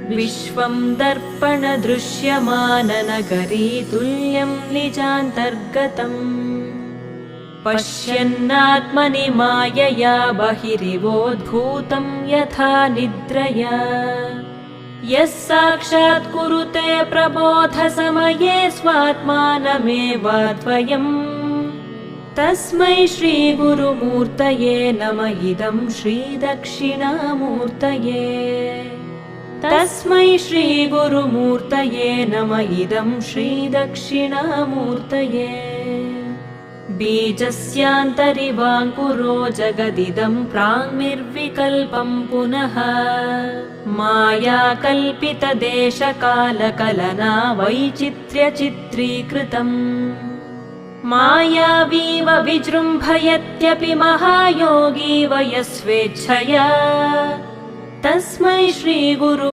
विश्वं दर्पणदृश्यमाननगरी तुल्यं निजान्तर्गतम् पश्यन्नात्मनि मायया बहिरिवोद्भूतं यथा निद्रया यः साक्षात् कुरुते प्रबोधसमये स्वात्मानमेवाद्वयम् तस्मै श्रीगुरुमूर्तये नमः इदं श्रीदक्षिणामूर्तये तस्मै श्रीगुरुमूर्तये नमः इदं श्रीदक्षिणामूर्तये बीजस्यान्तरिवाङ्कुरो जगदिदं प्राङ्निर्विकल्पं पुनः मायाकल्पितदेशकालकलना वैचित्र्यचित्रीकृतम् मायावीव विजृम्भयत्यपि महायोगी वयस्वेच्छया तस्मै श्रीगुरु